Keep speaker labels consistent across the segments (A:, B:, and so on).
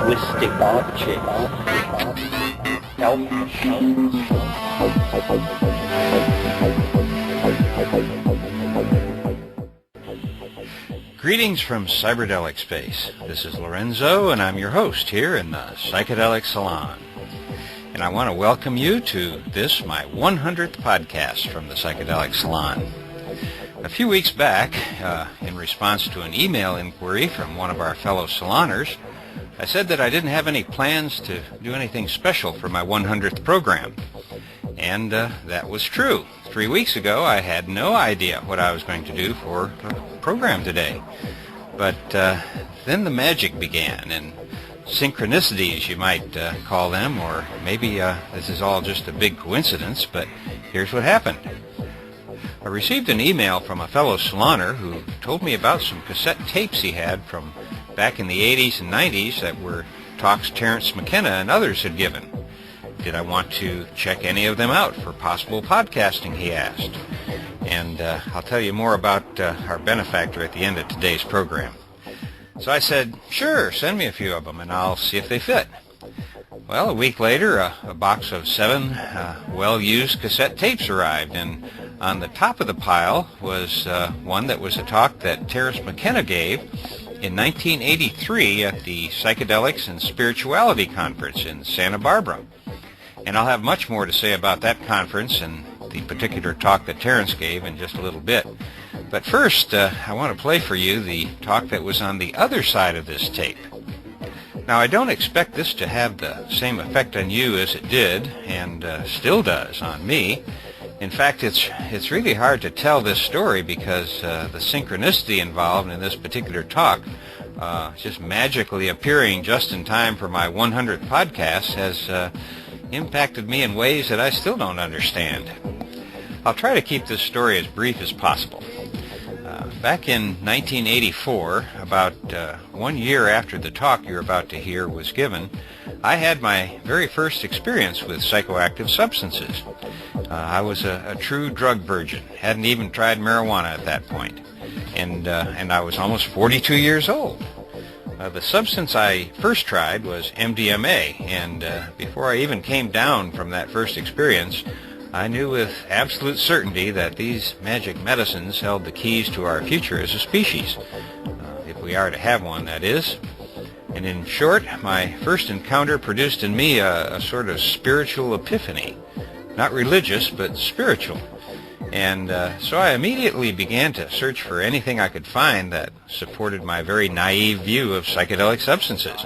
A: twisting objects, selfish.
B: Greetings from Cyberdelic Space. This is Lorenzo, and I'm your host here in the Psychedelic Salon. And I want to welcome you to this, my 100th podcast from the Psychedelic Salon. A few weeks back, in response to an email inquiry from one of our fellow saloners, I said that I didn't have any plans to do anything special for my 100th program. And that was true. 3 weeks ago, I had no idea what I was going to do for the program today. But then the magic began, and synchronicities, you might call them, or maybe this is all just a big coincidence, but here's what happened. I received an email from a fellow saloner who told me about some cassette tapes he had from back in the 80s and 90s that were talks Terence McKenna and others had given. Did I want to check any of them out for possible podcasting, he asked. And I'll tell you more about our benefactor at the end of today's program. So I said, sure, send me a few of them and I'll see if they fit. Well, a week later, a box of 7 well-used cassette tapes arrived, and on the top of the pile was one that was a talk that Terence McKenna gave in 1983 at the Psychedelics and Spirituality Conference in Santa Barbara. And I'll have much more to say about that conference and the particular talk that Terence gave in just a little bit. But first, I want to play for you the talk that was on the other side of this tape. Now, I don't expect this to have the same effect on you as it did, and still does, on me. In fact, it's really hard to tell this story because the synchronicity involved in this particular talk, just magically appearing just in time for my 100th podcast, has impacted me in ways that I still don't understand. I'll try to keep this story as brief as possible. Back in 1984, about 1 year after the talk you're about to hear was given, I had my very first experience with psychoactive substances. I was a true drug virgin, hadn't even tried marijuana at that point, and I was almost 42 years old. The substance I first tried was MDMA, and before I even came down from that first experience, I knew with absolute certainty that these magic medicines held the keys to our future as a species, if we are to have one, that is. And in short, my first encounter produced in me a sort of spiritual epiphany, not religious, but spiritual. And so I immediately began to search for anything I could find that supported my very naive view of psychedelic substances.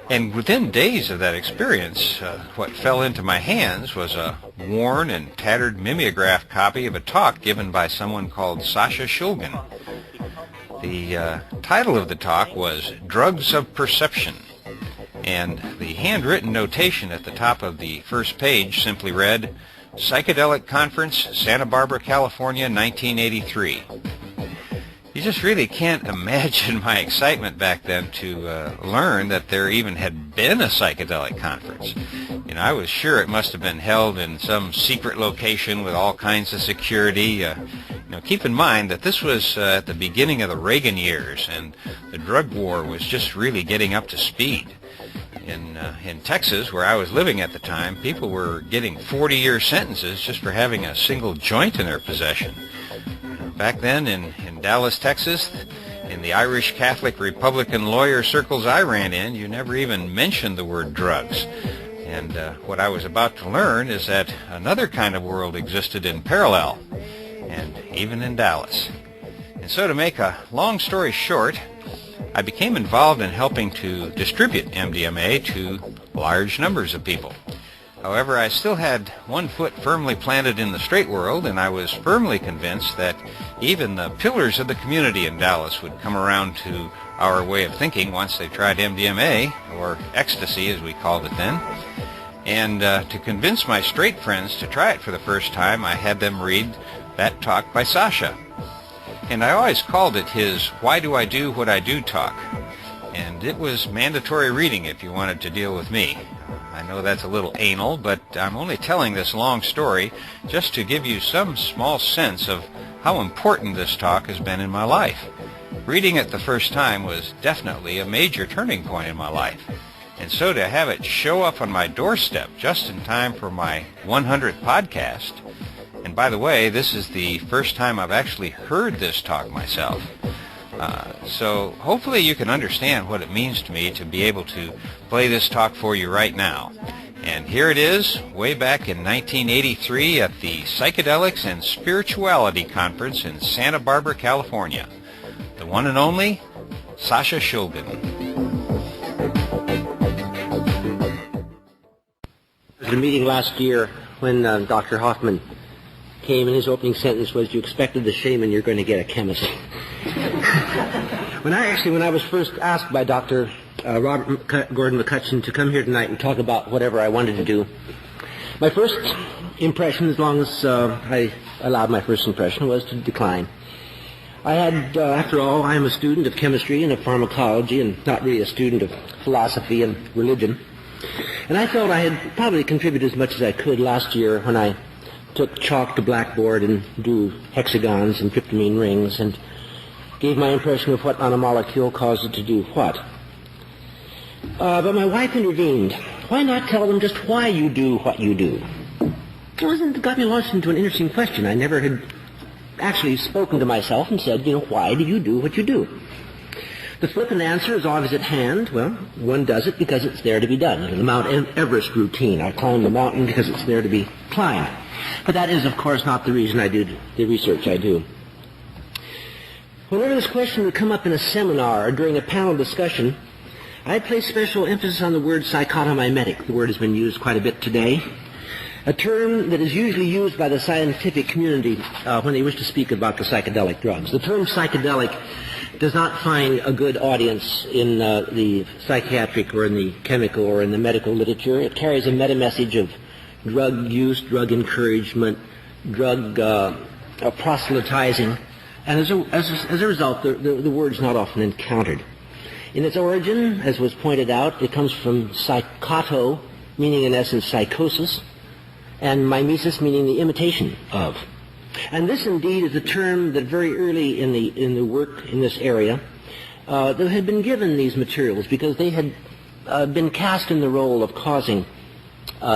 B: And within days of that experience, what fell into my hands was a worn and tattered mimeograph copy of a talk given by someone called Sasha Shulgin. The title of the talk was Drugs of Perception, and the handwritten notation at the top of the first page simply read, Psychedelic Conference, Santa Barbara, California, 1983. You just really can't imagine my excitement back then to learn that there even had been a psychedelic conference. You know, I was sure it must have been held in some secret location with all kinds of security. Keep in mind that this was at the beginning of the Reagan years, and the drug war was just really getting up to speed. In Texas, where I was living at the time, people were getting 40-year sentences just for having a single joint in their possession. Back then in Dallas, Texas, in the Irish Catholic Republican lawyer circles I ran in, you never even mentioned the word drugs. And what I was about to learn is that another kind of world existed in parallel, and even in Dallas. And so to make a long story short, I became involved in helping to distribute MDMA to large numbers of people. However, I still had one foot firmly planted in the straight world, and I was firmly convinced that even the pillars of the community in Dallas would come around to our way of thinking once they tried MDMA, or ecstasy as we called it then. And to convince my straight friends to try it for the first time, I had them read that talk by Sasha. And I always called it his Why Do I Do What I Do talk. And it was mandatory reading if you wanted to deal with me. I know that's a little anal, but I'm only telling this long story just to give you some small sense of how important this talk has been in my life. Reading it the first time was definitely a major turning point in my life. And so to have it show up on my doorstep just in time for my 100th podcast, and by the way, this is the first time I've actually heard this talk myself, so hopefully you can understand what it means to me to be able to play this talk for you right now. And here it is, way back in 1983 at the Psychedelics and Spirituality Conference in Santa Barbara, California. The one and only Sasha Shulgin.
C: At a meeting last year when Dr. Hoffman came, and his opening sentence was, "You expected the shaman, you're going to get a chemist." When I was first asked by Dr. Robert Gordon McCutcheon to come here tonight and talk about whatever I wanted to do, my first impression, as long as I allowed my first impression, was to decline. I had, after all, I am a student of chemistry and of pharmacology and not really a student of philosophy and religion. And I felt I had probably contributed as much as I could last year when I took chalk to blackboard and drew hexagons and tryptamine rings and gave my impression of what on a molecule caused it to do what. But my wife intervened. Why not tell them just why you do what you do? It got me launched into an interesting question. I never had actually spoken to myself and said, why do you do what you do? The flippant answer is always at hand. Well, one does it because it's there to be done. The Mount Everest routine. I climb the mountain because it's there to be climbed. But that is, of course, not the reason I do the research I do. Whenever this question would come up in a seminar or during a panel discussion, I'd place special emphasis on the word psychotomimetic. The word has been used quite a bit today. A term that is usually used by the scientific community when they wish to speak about the psychedelic drugs. The term psychedelic does not find a good audience in the psychiatric or in the chemical or in the medical literature. It carries a meta-message of drug use, drug encouragement, drug proselytizing, and as a result, the word is not often encountered. In its origin, as was pointed out, it comes from psychoto, meaning in essence psychosis, and mimesis, meaning the imitation of. And this indeed is a term that very early in the work in this area that had been given these materials because they had been cast in the role of causing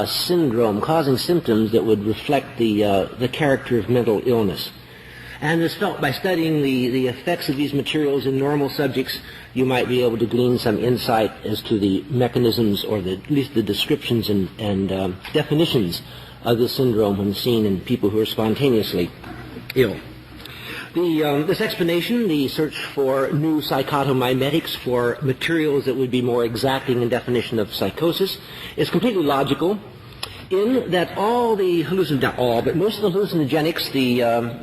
C: syndrome, causing symptoms that would reflect the character of mental illness. And it's felt by studying the effects of these materials in normal subjects, you might be able to glean some insight as to the mechanisms or at least the descriptions and definitions of this syndrome when seen in people who are spontaneously ill. This explanation, the search for new psychotomimetics, for materials that would be more exacting in definition of psychosis, is completely logical in that all the but most of the hallucinogenics, the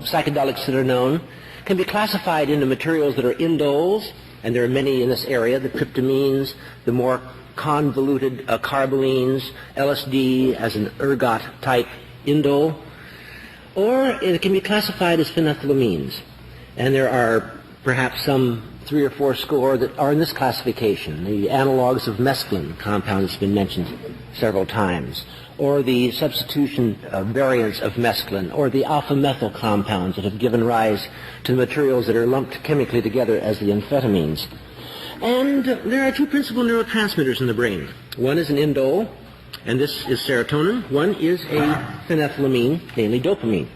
C: psychedelics that are known, can be classified into materials that are indoles, and there are many in this area, the tryptamines, the more convoluted carbolines, LSD as an ergot-type indole, or it can be classified as phenethylamines. And there are perhaps some 3 or 4 score that are in this classification. The analogs of mescaline compound has been mentioned several times, or the substitution variants of mescaline, or the alpha-methyl compounds that have given rise to the materials that are lumped chemically together as the amphetamines. And there are 2 principal neurotransmitters in the brain. One is an indole, and this is serotonin. One is a phenethylamine, namely dopamine.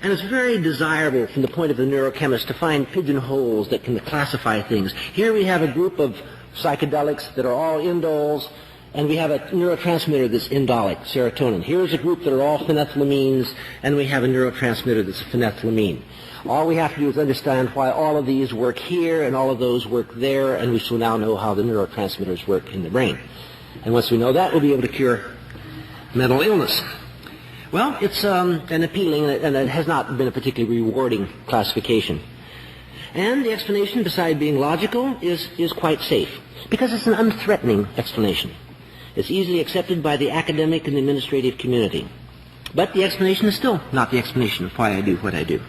C: And it's very desirable from the point of the neurochemist to find pigeonholes that can classify things. Here we have a group of psychedelics that are all indoles, and we have a neurotransmitter that's indolic, serotonin. Here's a group that are all phenethylamines, and we have a neurotransmitter that's phenethylamine. All we have to do is understand why all of these work here and all of those work there, and we shall now know how the neurotransmitters work in the brain. And once we know that, we'll be able to cure mental illness. Well, it's an appealing, and it has not been a particularly rewarding classification. And the explanation, besides being logical, is quite safe, because it's an unthreatening explanation. It's easily accepted by the academic and the administrative community. But the explanation is still not the explanation of why I do what I do.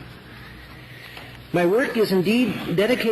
C: My work is indeed dedicated